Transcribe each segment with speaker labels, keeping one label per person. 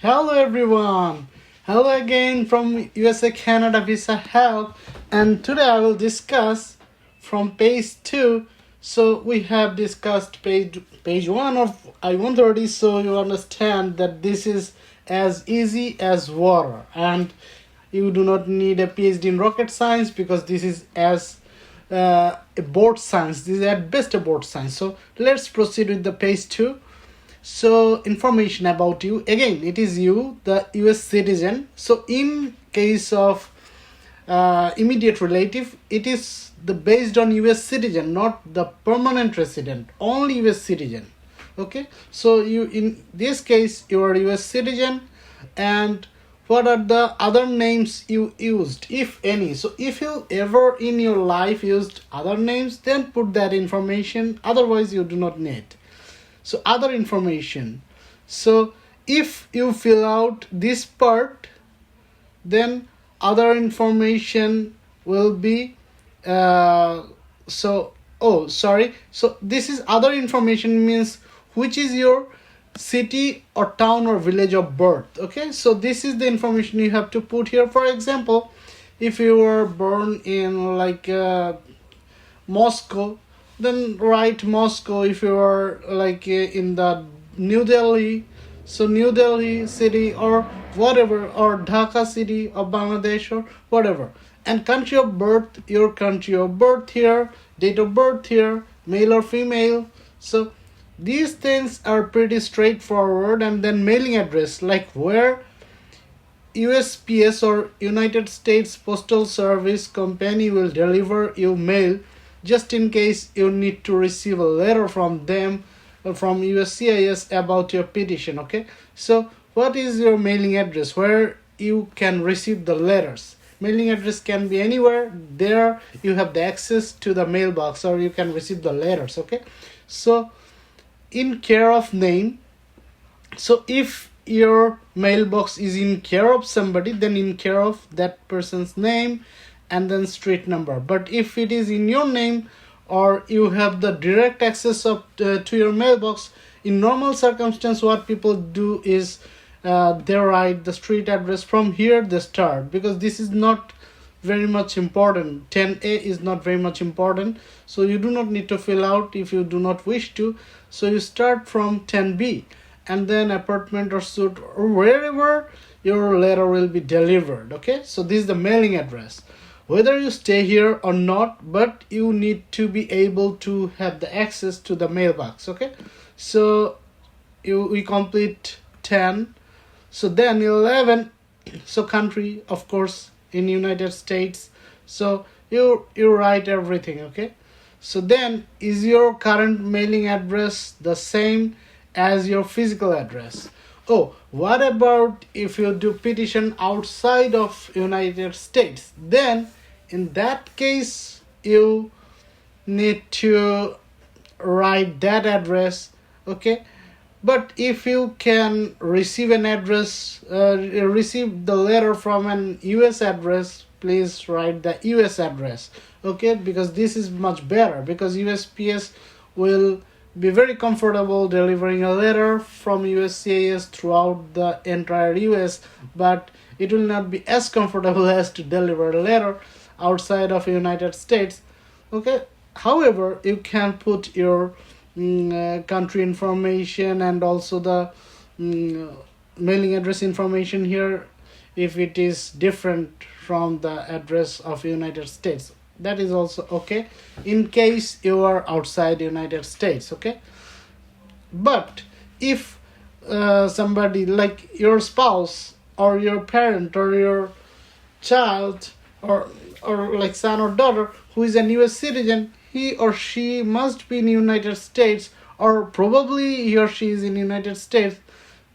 Speaker 1: Hello everyone. Hello again from USA Canada Visa Help, and today I will discuss from page 2. So we have discussed page 1 of I-130, so you understand that this is as easy as water and you do not need a PhD in rocket science because this is as a board science. This is at best a board science. So let's proceed with the page 2. So information about you. Again, it is you, the US citizen. So in case of immediate relative, it is based on US citizen, not the permanent resident, only US citizen. Okay, so you, in this case, you are US citizen, and what are the other names you used, if any? So if you ever in your life used other names, then put that information, otherwise you do not need. So other information. So if you fill out this part, then other information will be So this is other information, means which is your city or town or village of birth. Okay, so this is the information you have to put here. For example, if you were born in Moscow, then write Moscow. If you are in the New Delhi, so New Delhi city or whatever, or Dhaka city of Bangladesh or whatever. And country of birth, your country of birth here, date of birth here, male or female. So these things are pretty straightforward. And then mailing address, like where USPS or United States Postal Service company will deliver you mail, just in case you need to receive a letter from them or from USCIS about your petition. Okay, so what is your mailing address, where you can receive the letters? Mailing address can be anywhere. There you have the access to the mailbox, or you can receive the letters. Okay, so in care of name, so if your mailbox is in care of somebody, then in care of that person's name and then street number. But if it is in your name, or you have the direct access to your mailbox, in normal circumstance, what people do is they write the street address. From here they start, because this is not very much important. 10A is not very much important, so you do not need to fill out if you do not wish to. So you start from 10B, and then apartment or suite or wherever your letter will be delivered. Okay, so this is the mailing address, whether you stay here or not, but you need to be able to have the access to the mailbox. Okay, so we complete 10. So then 11, so country, of course, in United States. So you write everything. Okay, so then is your current mailing address the same as your physical address? Oh, what about if you do petition outside of United States? Then in that case you need to write that address. Okay, but if you can receive an address, receive the letter from an US address, please write the US address. Okay, because this is much better, because USPS will be very comfortable delivering a letter from USCIS throughout the entire US, but it will not be as comfortable as to deliver a letter outside of United States. Okay, however, you can put your country information and also the mailing address information here if it is different from the address of United States. That is also okay in case you are outside United States. Okay, but if somebody like your spouse or your parent or your child or like son or daughter who is a US citizen, he or she must be in United States, or probably he or she is in United States.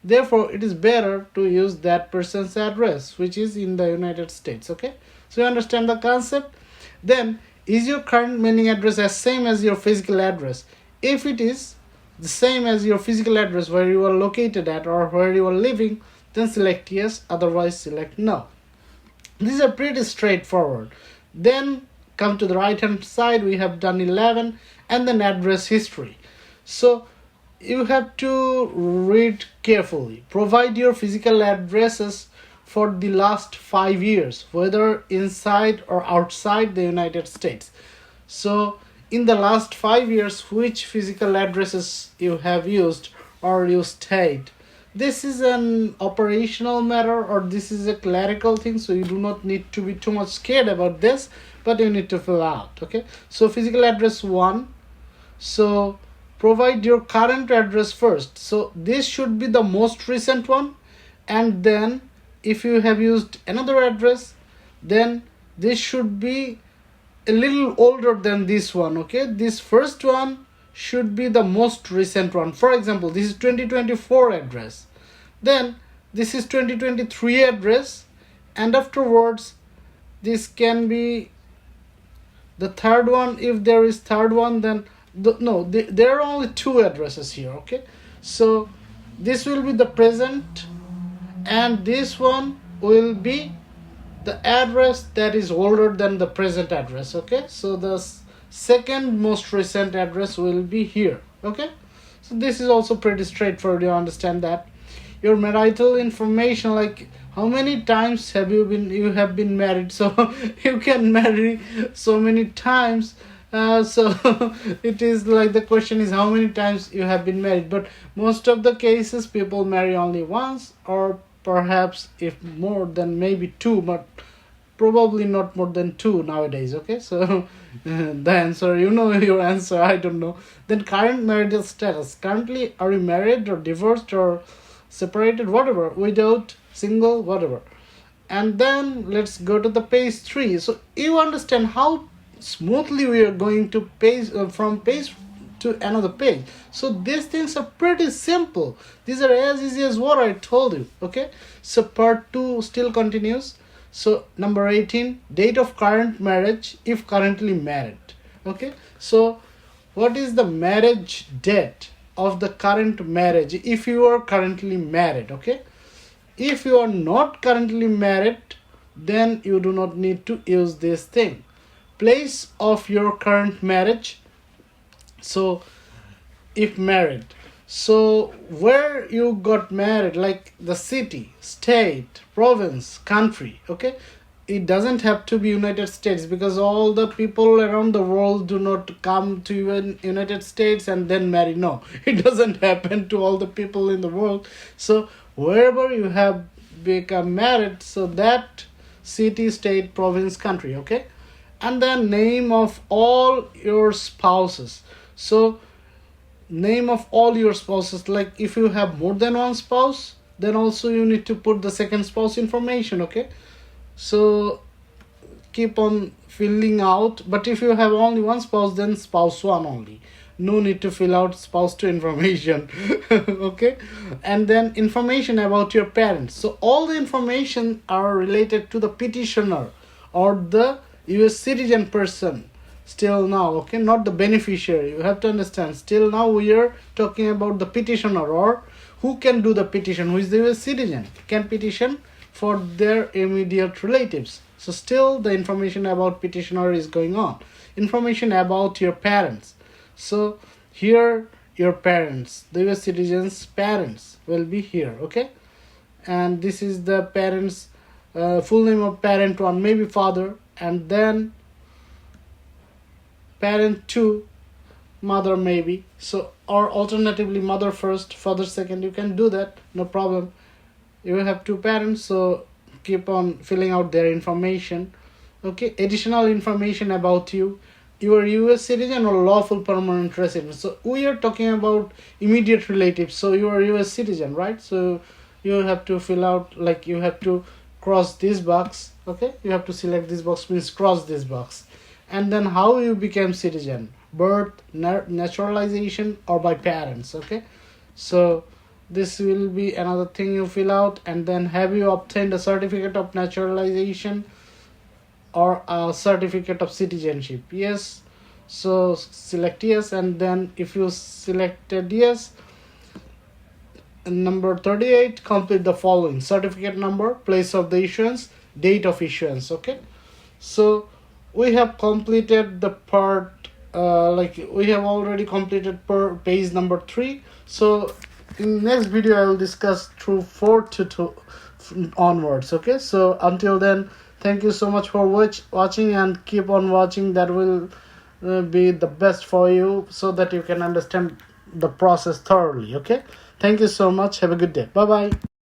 Speaker 1: Therefore, it is better to use that person's address, which is in the United States. Okay, so you understand the concept? Then, is your current mailing address as same as your physical address? If it is the same as your physical address, where you are located at or where you are living, then select yes, otherwise select no. These are pretty straightforward. Then come to the right hand side, we have done 11, and then address history. So you have to read carefully. Provide your physical addresses for the last 5 years, whether inside or outside the United States. So, in the last 5 years, which physical addresses you have used or you stayed. This is an operational matter or this is a clerical thing, so you do not need to be too much scared about this, but you need to fill out. Okay, so physical address 1. So provide your current address first. So this should be the most recent one, and then if you have used another address, then this should be a little older than this one. Okay, this first one should be the most recent one. For example, this is 2024 address, then this is 2023 address, and afterwards this can be the third one. If there is third one, then there are only two addresses here. Okay, so this will be the present, and this one will be the address that is older than the present address. Okay, so the second most recent address will be here. Okay, so this is also pretty straightforward. You understand that. Your marital information, like how many times you have been married, so you can marry so many times. So it is like the question is how many times you have been married, but most of the cases people marry only once, or perhaps if more than maybe two, but probably not more than two nowadays. Okay, so the answer, you know your answer, I don't know. Then current marital status, currently are you married or divorced or separated, whatever, widowed, single, whatever. And then let's go to the page 3. So you understand how smoothly we are going to page from page to another page. So these things are pretty simple. These are as easy as what I told you. Okay, so part 2 still continues. So number 18, date of current marriage if currently married. Okay, so what is the marriage date of the current marriage if you are currently married? Okay, if you are not currently married, then you do not need to use this thing. Place of your current marriage. So if married, so where you got married, like the city, state, province, country. Okay, it doesn't have to be United States, because all the people around the world do not come to United States and then marry. No, it doesn't happen to all the people in the world. So wherever you have become married, so that city, state, province, country. Okay, and then name of all your spouses. So name of all your spouses, like if you have more than one spouse, then also you need to put the second spouse information. Okay, so keep on filling out, but if you have only one spouse, then spouse 1 only, no need to fill out spouse 2 information. Okay, and then information about your parents. So all the information are related to the petitioner or the US citizen person still now. Okay, not the beneficiary. You have to understand, still now we are talking about the petitioner, or who can do the petition, who is the US citizen, can petition for their immediate relatives. So still the information about petitioner is going on. Information about your parents. So here your parents, the US citizens' parents will be here. Okay, and this is the parents, full name of parent 1, maybe father, and then parent 2, mother maybe. So, or alternatively mother first, father second, you can do that, no problem. You have 2 parents, so keep on filling out their information. Okay, additional information about you. You are US citizen or lawful permanent resident. So we are talking about immediate relatives. So you are US citizen, right? So you have to fill out, like you have to cross this box. Okay, you have to select this box, means cross this box. And then how you became citizen, birth, naturalization, or by parents. Okay, so this will be another thing you fill out. And then have you obtained a certificate of naturalization or a certificate of citizenship? Yes, so select yes. And then if you selected yes, number 38, complete the following: certificate number, place of the issuance, date of issuance. Okay, so we have completed the part like we have already completed per page number 3. So in next video I will discuss through 4 to 2 onwards. Okay, so until then, thank you so much for watching, and keep on watching. That will be the best for you, so that you can understand the process thoroughly. Okay, thank you so much. Have a good day. Bye bye.